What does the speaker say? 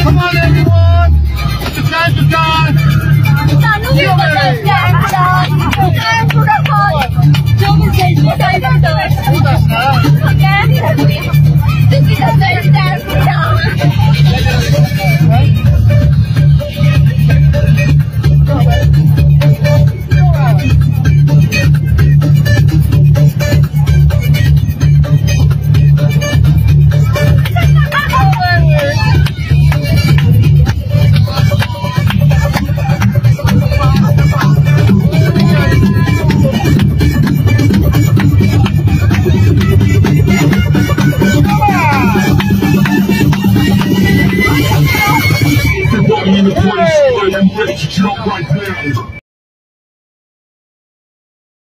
Come on, everyone! It's the time to dance! In the place, I am ready to jump right there.